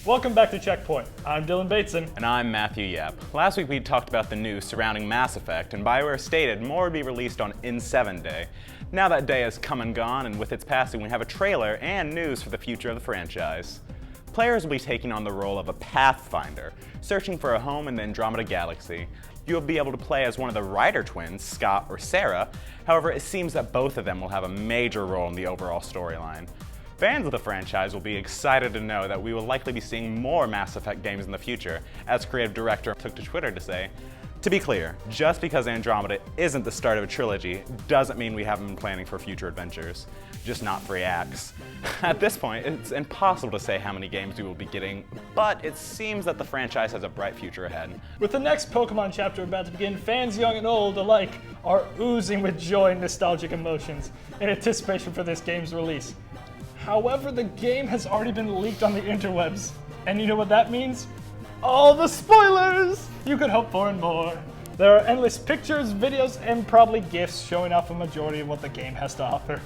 Welcome back to Checkpoint. I'm Dylan Bateson. And I'm Matthew Yapp. Last week we talked about the news surrounding Mass Effect, and Bioware stated more would be released on In7 Day. Now that day has come and gone, and with its passing we have a trailer and news for the future of the franchise. Players will be taking on the role of a pathfinder, searching for a home in the Andromeda galaxy. You will be able to play as one of the Ryder twins, Scott or Sarah. However, it seems that both of them will have a major role in the overall storyline. Fans of the franchise will be excited to know that we will likely be seeing more Mass Effect games in the future, as creative director took to Twitter to say, "To be clear, just because Andromeda isn't the start of a trilogy doesn't mean we haven't been planning for future adventures, just not free acts." At this point, it's impossible to say how many games we will be getting, but it seems that the franchise has a bright future ahead. With the next Pokemon chapter about to begin, fans young and old alike are oozing with joy and nostalgic emotions in anticipation for this game's release. However, the game has already been leaked on the interwebs, and you know what that means? All the spoilers you could hope for and more. There are endless pictures, videos, and probably GIFs showing off a majority of what the game has to offer.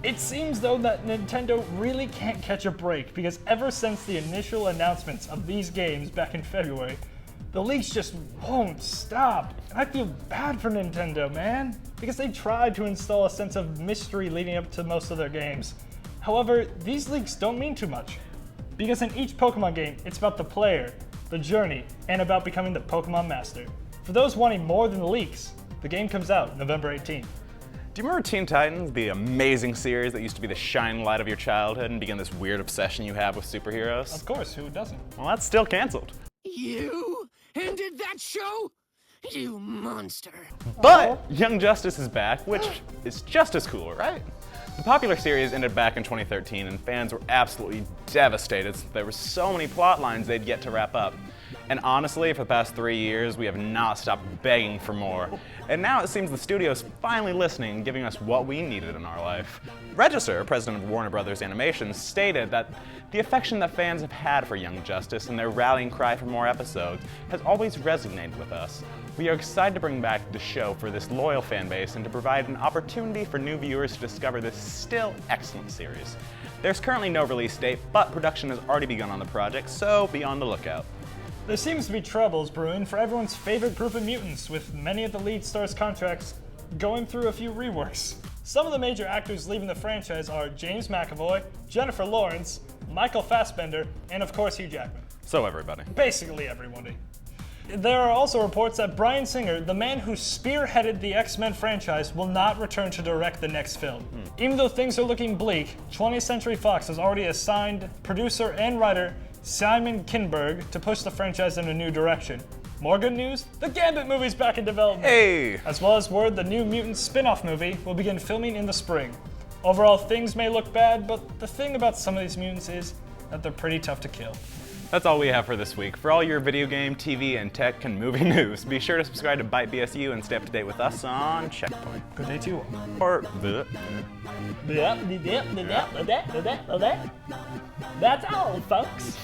It seems though that Nintendo really can't catch a break, because ever since the initial announcements of these games back in February, the leaks just won't stop. And I feel bad for Nintendo, man, because they tried to install a sense of mystery leading up to most of their games. However, these leaks don't mean too much, because in each Pokemon game, it's about the player, the journey, and about becoming the Pokemon Master. For those wanting more than the leaks, the game comes out November 18th. Do you remember Teen Titans, the amazing series that used to be the shining light of your childhood and began this weird obsession you have with superheroes? Of course, who doesn't? Well, that's still canceled. You ended that show? You monster. But Young Justice is back, which is just as cool, right? The popular series ended back in 2013, and fans were absolutely devastated since there were so many plot lines they'd yet to wrap up. And honestly, for the past 3 years, we have not stopped begging for more. And now it seems the studio's finally listening and giving us what we needed in our life. Register, president of Warner Brothers Animation, stated that the affection that fans have had for Young Justice and their rallying cry for more episodes has always resonated with us. We are excited to bring back the show for this loyal fan base and to provide an opportunity for new viewers to discover this still excellent series. There's currently no release date, but production has already begun on the project, so be on the lookout. There seems to be troubles brewing for everyone's favorite group of mutants, with many of the lead stars' contracts going through a few reworks. Some of the major actors leaving the franchise are James McAvoy, Jennifer Lawrence, Michael Fassbender, and of course Hugh Jackman. So everybody. Basically everybody. There are also reports that Bryan Singer, the man who spearheaded the XMen franchise, will not return to direct the next film. Even though things are looking bleak, 20th Century Fox has already assigned producer and writer Simon Kinberg to push the franchise in a new direction. More good news, the Gambit movie's back in development. Hey! As well as word the new Mutant spin-off movie will begin filming in the spring. Overall, things may look bad, but the thing about some of these mutants is that they're pretty tough to kill. That's all we have for this week. For all your video game, TV, and tech and movie news, be sure to subscribe to Byte BSU and stay up to date with us on Checkpoint. Good day to you all. Or That's all, folks.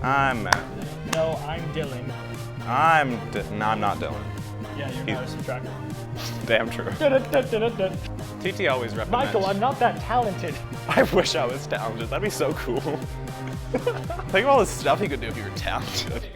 I'm Matt. No, I'm Dylan. No, I'm not Dylan. Yeah, you're not a subtractor. Damn true. TT always recommends. Michael, I'm not that talented. I wish I was talented. That'd be so cool. Think of all the stuff you could do if you were talented.